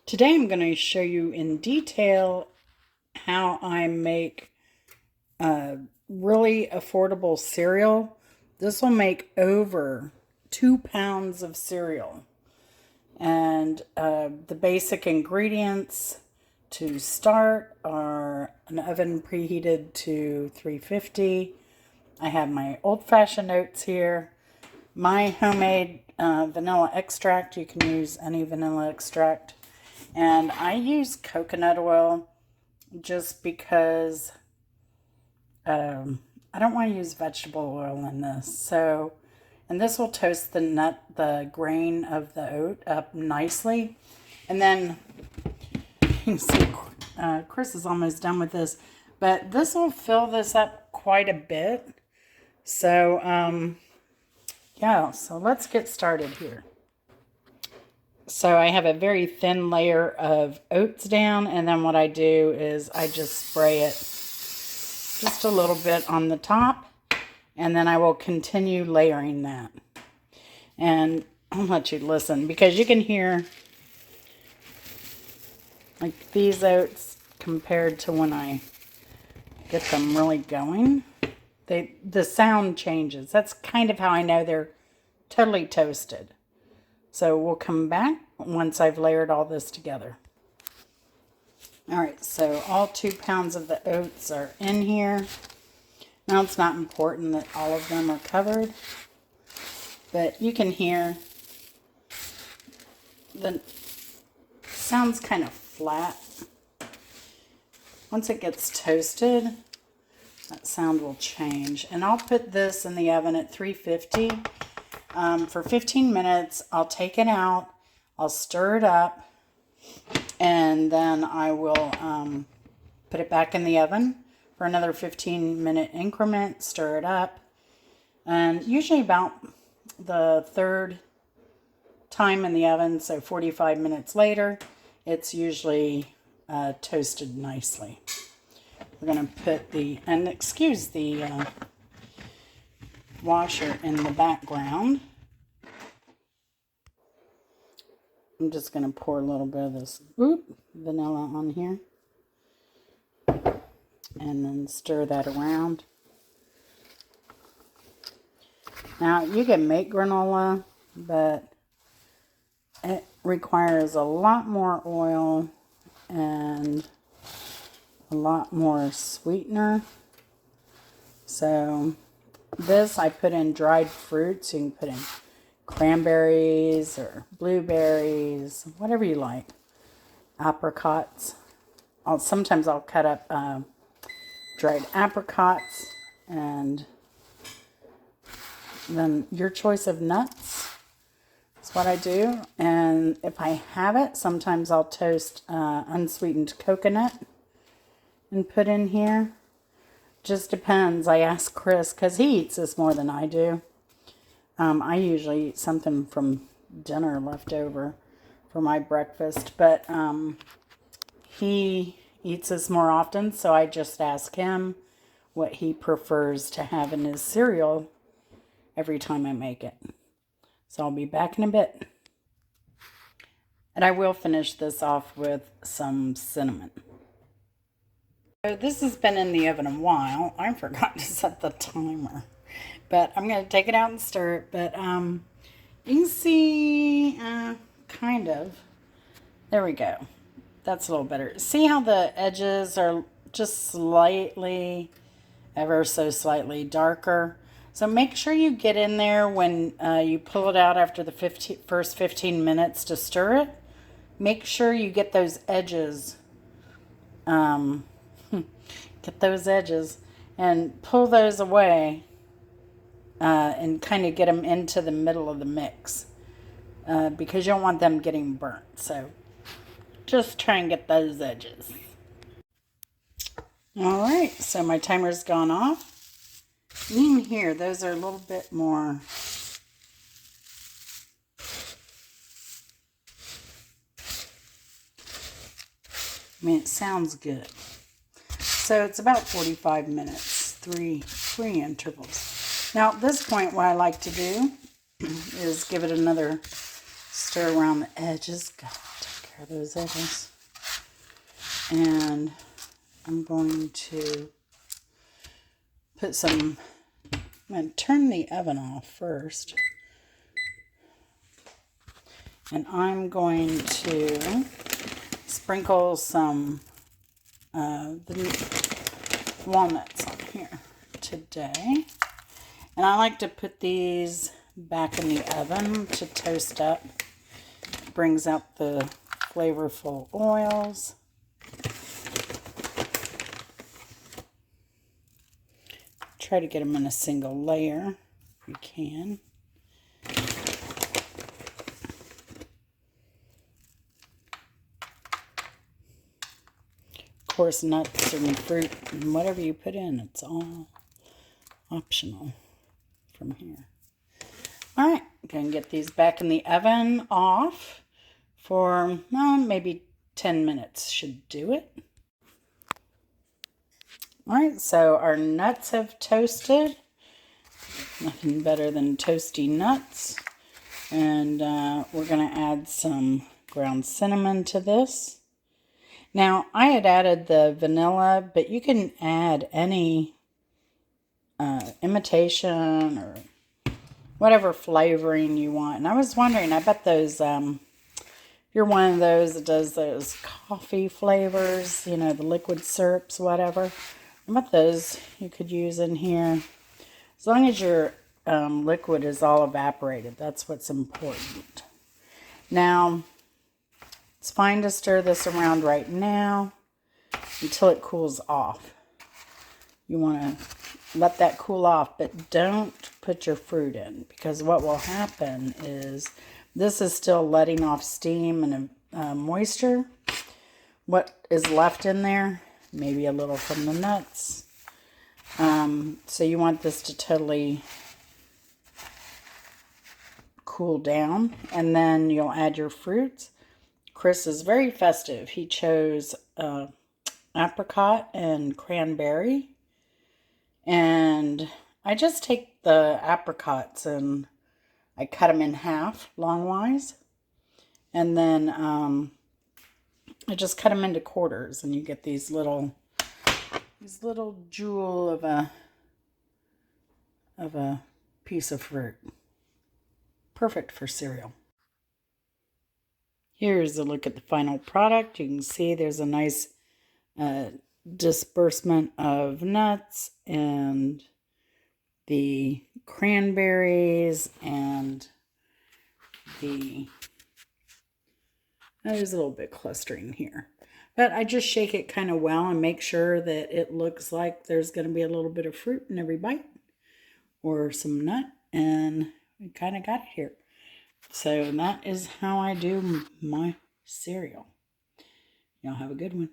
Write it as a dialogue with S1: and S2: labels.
S1: Today I'm going to show you in detail how I make a really affordable cereal. This will make over 2 pounds of cereal. And the basic ingredients to start are an oven preheated to 350. I have my old-fashioned oats here. My homemade vanilla extract. You can use any vanilla extract. And I use coconut oil just because I don't want to use vegetable oil in this. So, and this will toast the grain of the oat up nicely. And then you can see Chris is almost done with this, but this will fill this up quite a bit. So, yeah, so let's get started here. So I have a very thin layer of oats down, and then what I do is I just spray it just a little bit on the top, and then I will continue layering that. And I'll let you listen because you can hear like these oats compared to when I get them really going. The sound changes. That's kind of how I know they're totally toasted. So we'll come back once I've layered all this together. All right, so all 2 pounds of the oats are in here. Now it's not important that all of them are covered, but you can hear the sounds kind of flat. Once it gets toasted, that sound will change. And I'll put this in the oven at 350. For 15 minutes. I'll take it out, I'll stir it up, and then I will put it back in the oven for another 15-minute increment, stir it up, and usually about the third time in the oven, so 45 minutes later, it's usually toasted nicely. We're going to put and excuse the washer in the background. I'm just going to pour a little bit of this vanilla on here and then stir that around. Now you can make granola, but it requires a lot more oil and a lot more sweetener. So this I put in dried fruits. You can put in cranberries or blueberries, whatever you like. Apricots. Sometimes I'll cut up dried apricots, and then your choice of nuts is what I do. And if I have it, sometimes I'll toast unsweetened coconut and put in here. Just depends. I ask Chris because he eats this more than I do. I usually eat something from dinner left over for my breakfast, but he eats this more often, so I just ask him what he prefers to have in his cereal every time I make it. So I'll be back in a bit. And I will finish this off with some cinnamon. So this has been in the oven a while. I forgot to set the timer. But I'm going to take it out and stir it. But you can see, kind of. There we go. That's a little better. See how the edges are just slightly, ever so slightly darker. So make sure you get in there when you pull it out after the first 15 minutes to stir it. Make sure you get those edges. Get those edges and pull those away. And kind of get them into the middle of the mix because you don't want them getting burnt. So just try and get those edges. All right, so my timer's gone off. You can hear those are a little bit more it sounds good. So it's about 45 minutes, three intervals. Now, at this point, what I like to do is give it another stir around the edges. God, take care Throw those eggs. And I'm going to put some, I'm going to turn the oven off first. And I'm going to sprinkle some the walnuts on here today. And I like to put these back in the oven to toast up. Brings out the flavorful oils. Try to get them in a single layer if you can. Of course, nuts and fruit and whatever you put in, it's all optional from here. All right, going to get these back in the oven off for maybe 10 minutes should do it. All right, so our nuts have toasted. Nothing better than toasty nuts. And we're going to add some ground cinnamon to this. Now, I had added the vanilla, but you can add any imitation or whatever flavoring you want. And I was wondering, I bet those, if you're one of those that does those coffee flavors, you know, the liquid syrups, whatever, I bet those you could use in here. As long as your liquid is all evaporated, that's what's important. Now, it's fine to stir this around right now until it cools off. You want to let that cool off, but don't put your fruit in, because what will happen is this is still letting off steam and moisture. What is left in there, maybe a little from the nuts. So you want this to totally cool down, and then you'll add your fruits. Chris is very festive. He chose apricot and cranberry. And I just take the apricots and I cut them in half longwise. And then I just cut them into quarters, and you get these little jewel of a piece of fruit. Perfect for cereal. Here's a look at the final product. You can see there's a nice disbursement of nuts and the cranberries and there's a little bit clustering here. But I just shake it kind of well and make sure that it looks like there's going to be a little bit of fruit in every bite or some nut, and we kind of got it here. So that is how I do my cereal. Y'all have a good one.